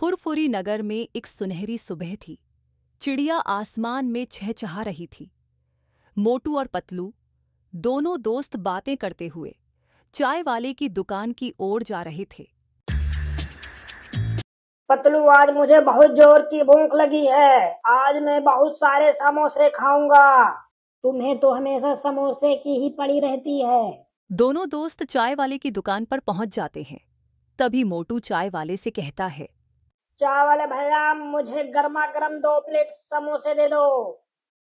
फुरफुरी नगर में एक सुनहरी सुबह थी। चिड़िया आसमान में चहचहा रही थी। मोटू और पतलू दोनों दोस्त बातें करते हुए चाय वाले की दुकान की ओर जा रहे थे। पतलू, आज मुझे बहुत जोर की भूख लगी है। आज मैं बहुत सारे समोसे खाऊंगा। तुम्हें तो हमेशा समोसे की ही पड़ी रहती है। दोनों दोस्त चाय वाले की दुकान पर पहुंच जाते हैं। तभी मोटू चाय वाले से कहता है, चाय वाले भैया, मुझे गर्मा गर्म 2 प्लेट समोसे दे दो।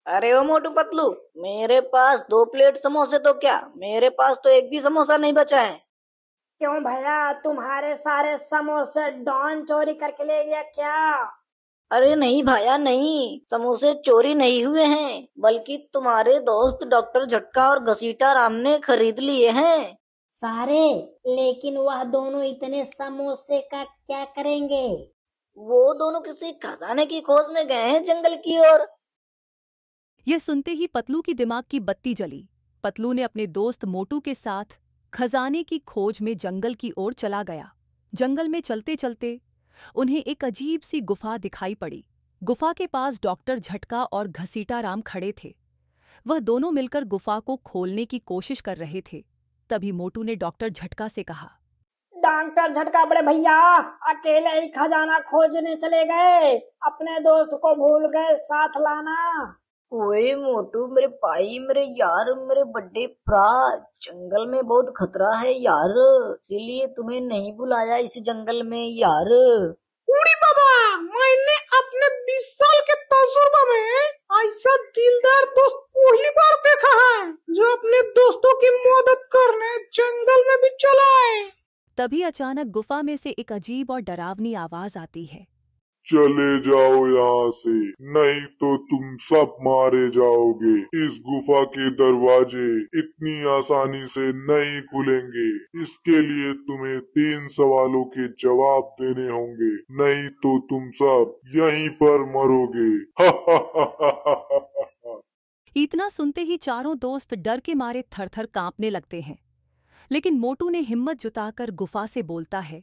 अरे ओ मोटू पतलू, मेरे पास 2 प्लेट समोसे तो क्या, मेरे पास तो एक भी समोसा नहीं बचा है। क्यों भैया, तुम्हारे सारे समोसे डॉन चोरी करके ले गया क्या? अरे नहीं भाया नहीं, समोसे चोरी नहीं हुए हैं, बल्कि तुम्हारे दोस्त डॉक्टर झटका और घसीटा राम ने खरीद लिए हैं सारे। लेकिन वह दोनों इतने समोसे का क्या करेंगे? वो दोनों किसी खजाने की खोज में गए हैं जंगल की ओर। यह सुनते ही पतलू की दिमाग की बत्ती जली। पतलू ने अपने दोस्त मोटू के साथ खजाने की खोज में जंगल की ओर चला गया। जंगल में चलते चलते उन्हें एक अजीब सी गुफा दिखाई पड़ी। गुफा के पास डॉक्टर झटका और घसीटा राम खड़े थे। वह दोनों मिलकर गुफा को खोलने की कोशिश कर रहे थे। तभी मोटू ने डॉक्टर झटका से कहा, डॉक्टर झटका बड़े भैया, अकेले ही खजाना खोजने चले गए, अपने दोस्त को भूल गए साथ लाना। ओए मोटू मेरे भाई, मेरे यार, मेरे बड़े भरा, जंगल में बहुत खतरा है यार, इसीलिए तुम्हें नहीं बुलाया इस जंगल में यार। उड़ी बाबा, मैंने अपने 20 साल के तजुर्बे में ऐसा दिलदार दोस्त पहली बार देखा है जो अपने दोस्तों की मदद करने जंगल में भी चला है। तभी अचानक गुफा में से एक अजीब और डरावनी आवाज आती है, चले जाओ यहाँ से, नहीं तो तुम सब मारे जाओगे। इस गुफा के दरवाजे इतनी आसानी से नहीं खुलेंगे। इसके लिए तुम्हें 3 सवालों के जवाब देने होंगे, नहीं तो तुम सब यहीं पर मरोगे। इतना सुनते ही चारों दोस्त डर के मारे थरथर कांपने लगते हैं। लेकिन मोटू ने हिम्मत जुटाकर गुफा से बोलता है,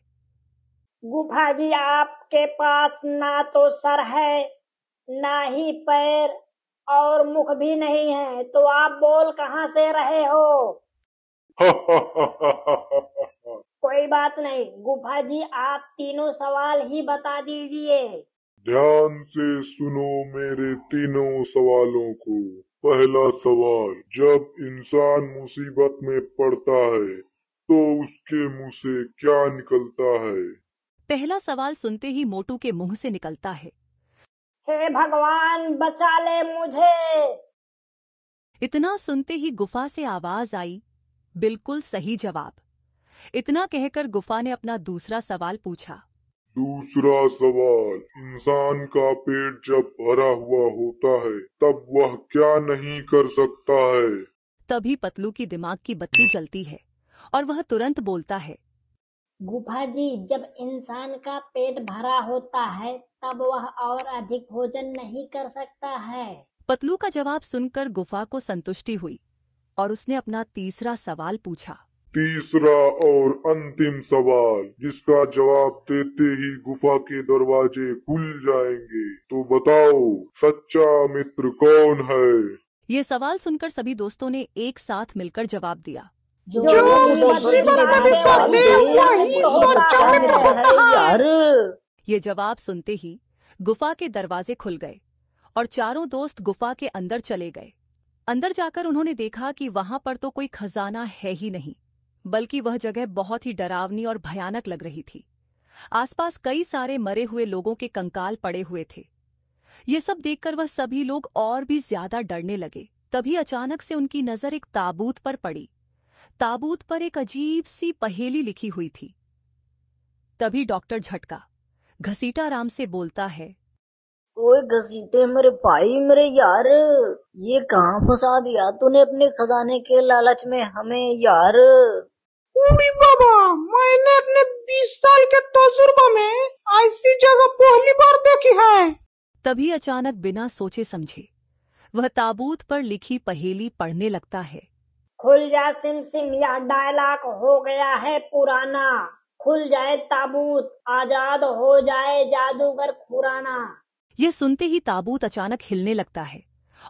गुफा जी, आपके पास ना तो सर है, ना ही पैर और मुख भी नहीं है, तो आप बोल कहाँ से रहे हो? कोई बात नहीं गुफा जी, आप तीनों सवाल ही बता दीजिए। ध्यान से सुनो मेरे तीनों सवालों को। पहला सवाल, जब इंसान मुसीबत में पड़ता है तो उसके मुंह से क्या निकलता है? पहला सवाल सुनते ही मोटू के मुंह से निकलता है, हे भगवान, बचा ले मुझे। इतना सुनते ही गुफा से आवाज आई, बिल्कुल सही जवाब। इतना कहकर गुफा ने अपना दूसरा सवाल पूछा, दूसरा सवाल, इंसान का पेट जब भरा हुआ होता है तब वह क्या नहीं कर सकता है? तभी पतलू की दिमाग की बत्ती जलती है और वह तुरंत बोलता है, गुफा जी, जब इंसान का पेट भरा होता है तब वह और अधिक भोजन नहीं कर सकता है। पतलू का जवाब सुनकर गुफा को संतुष्टि हुई और उसने अपना तीसरा सवाल पूछा। तीसरा और अंतिम सवाल, जिसका जवाब देते ही गुफा के दरवाजे खुल जाएंगे, तो बताओ सच्चा मित्र कौन है? ये सवाल सुनकर सभी दोस्तों ने एक साथ मिलकर जवाब दिया, जो मुसीबत में भी साथ दे, वही सच्चा मित्र है यार। ये जवाब सुनते ही गुफा के दरवाजे खुल गए और चारों दोस्त गुफा के अंदर चले गए। अंदर जाकर उन्होंने देखा कि वहां पर तो कोई खजाना है ही नहीं, बल्कि वह जगह बहुत ही डरावनी और भयानक लग रही थी। आसपास कई सारे मरे हुए लोगों के कंकाल पड़े हुए थे। ये सब देखकर वह सभी लोग और भी ज्यादा डरने लगे। तभी अचानक से उनकी नजर एक ताबूत पर पड़ी। ताबूत पर एक अजीब सी पहेली लिखी हुई थी। तभी डॉक्टर झटका घसीटा राम से बोलता है, ओए घसीटे मेरे भाई, मेरे यार, ये कहाँ फंसा दिया तूने अपने खजाने के लालच में हमें यार। उड़ी बाबा, मैंने अपने 20 साल के तजुर्बे में ऐसी जगह पहली बार देखी है। तभी अचानक बिना सोचे समझे वह ताबूत पर लिखी पहेली पढ़ने लगता है, खुल जा सिम सिम, यह डायलॉग हो गया है पुराना। खुल जाए ताबूत, आजाद हो जाए जादूगर खुराना। यह सुनते ही ताबूत अचानक हिलने लगता है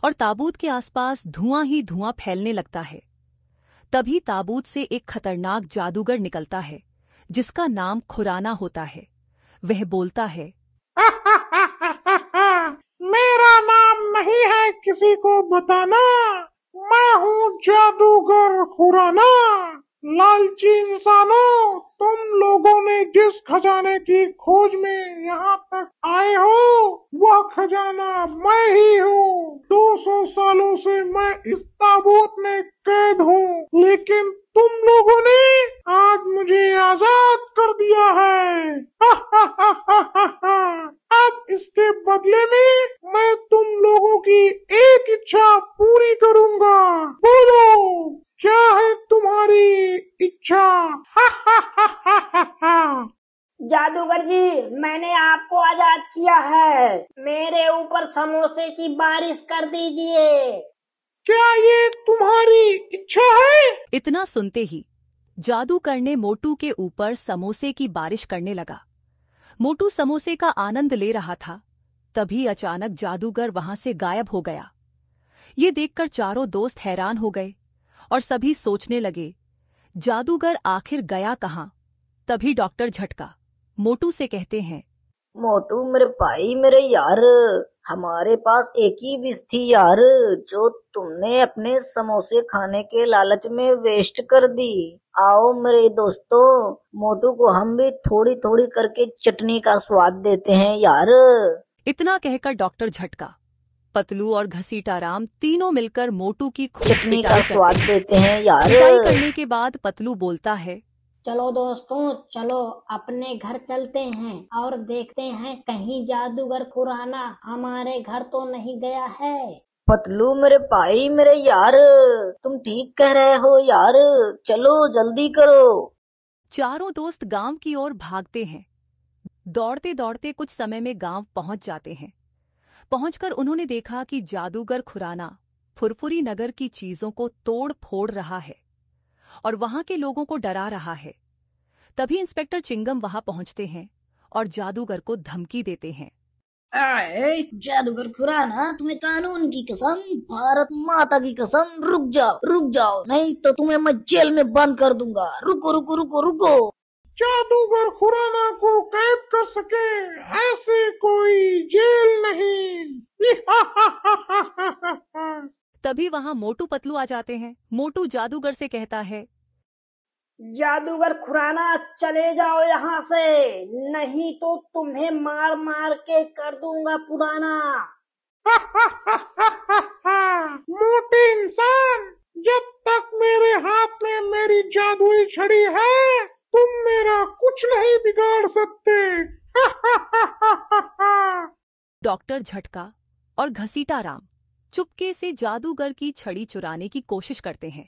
और ताबूत के आसपास धुआं ही धुआं फैलने लगता है। तभी ताबूत से एक खतरनाक जादूगर निकलता है जिसका नाम खुराना होता है। वह बोलता है, मेरा नाम नहीं है किसी को बताना, मैं हूँ जादूगर खुराना। लालची इंसानों, तुम लोगों ने जिस खजाने की खोज में यहाँ तक आए हो, वह खजाना मैं ही हूँ। 200 सालों से मैं इस ताबूत में कैद हूँ, लेकिन तुम लोगों ने आज मुझे आजाद कर दिया है। अब इसके बदले में मैं तुम लोगों की एक इच्छा पूरी करूँगा। बोलो, क्या है तुम्हारी इच्छा? जादूगर जी, मैंने आपको आजाद किया है, मेरे ऊपर समोसे की बारिश कर दीजिए। क्या ये तुम्हारी इच्छा है? इतना सुनते ही जादूगर ने मोटू के ऊपर समोसे की बारिश करने लगा। मोटू समोसे का आनंद ले रहा था, तभी अचानक जादूगर वहां से गायब हो गया। ये देखकर चारों दोस्त हैरान हो गए और सभी सोचने लगे, जादूगर आखिर गया कहाँ? तभी डॉक्टर झटका मोटू से कहते हैं, मोटू मेरे भाई मेरे यार, हमारे पास एक ही विष थी यार, जो तुमने अपने समोसे खाने के लालच में वेस्ट कर दी। आओ मेरे दोस्तों, मोटू को हम भी थोड़ी थोड़ी करके चटनी का स्वाद देते हैं यार। इतना कहकर डॉक्टर झटका, पतलू और घसीटाराम तीनों मिलकर मोटू की खूब चटनी का पिटाई करते स्वाद हैं। देते हैं यार। पिटाई करने के बाद पतलू बोलता है, चलो दोस्तों, चलो अपने घर चलते हैं और देखते हैं कहीं जादूगर खुराना हमारे घर तो नहीं गया है। पतलू मेरे भाई मेरे यार, तुम ठीक कह रहे हो यार, चलो जल्दी करो। चारों दोस्त गांव की ओर भागते हैं। दौड़ते दौड़ते कुछ समय में गांव पहुंच जाते हैं। पहुंचकर उन्होंने देखा कि जादूगर खुराना फुरफुरी नगर की चीजों को तोड़ फोड़ रहा है और वहां के लोगों को डरा रहा है। तभी इंस्पेक्टर चिंगम वहां पहुंचते हैं और जादूगर को धमकी देते हैं। जादूगर खुराना, तुम्हें कानून की कसम, भारत माता की कसम, रुक जाओ, नहीं तो तुम्हें मैं जेल में बंद कर दूंगा। रुको रुको रुको रुको। जादूगर खुराना को कैद कर सके ऐसे कोई जेल नहीं। तभी वहां मोटू पतलू आ जाते हैं। मोटू जादूगर से कहता है, जादूगर खुराना, चले जाओ यहाँ से, नहीं तो तुम्हें मार मार के कर दूंगा पुराना। मोटे इंसान, जब तक मेरे हाथ में मेरी जादुई छड़ी है, तुम मेरा कुछ नहीं बिगाड़ सकते। डॉक्टर झटका और घसीटाराम चुपके से जादूगर की छड़ी चुराने की कोशिश करते हैं,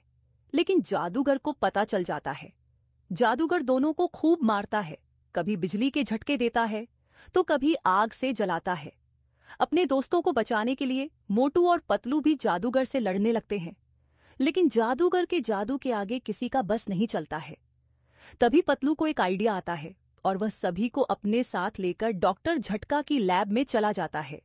लेकिन जादूगर को पता चल जाता है। जादूगर दोनों को खूब मारता है, कभी बिजली के झटके देता है तो कभी आग से जलाता है। अपने दोस्तों को बचाने के लिए मोटू और पतलू भी जादूगर से लड़ने लगते हैं, लेकिन जादूगर के जादू के आगे किसी का बस नहीं चलता है। तभी पतलू को एक आइडिया आता है और वह सभी को अपने साथ लेकर डॉक्टर झटका की लैब में चला जाता है।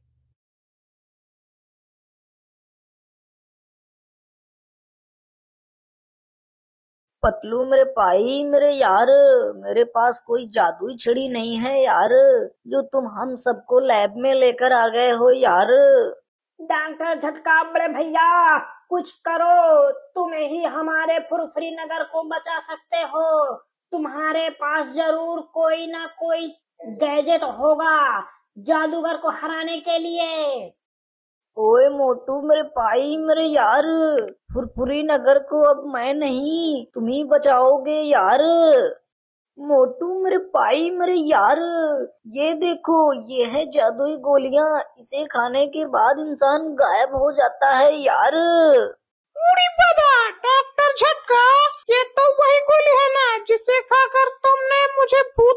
पतलू मेरे भाई मेरे यार, मेरे पास कोई जादुई छड़ी नहीं है यार, जो तुम हम सबको लैब में लेकर आ गए हो यार। डॉक्टर झटका बड़े भैया, कुछ करो, तुम ही हमारे फुरफुरी नगर को बचा सकते हो। तुम्हारे पास जरूर कोई ना कोई गैजेट होगा जादूगर को हराने के लिए। ओए मोटू मेरे भाई मेरे यार, फुरफुरी नगर को अब मैं नहीं, तुम ही बचाओगे यार। मोटू मेरे भाई मेरे यार, ये देखो, ये है जादुई गोलियां, इसे खाने के बाद इंसान गायब हो जाता है यार। उड़ी बाबा, डॉक्टर झटका, ये तो वही गोली है ना जिसे खाकर तुमने मुझे भूत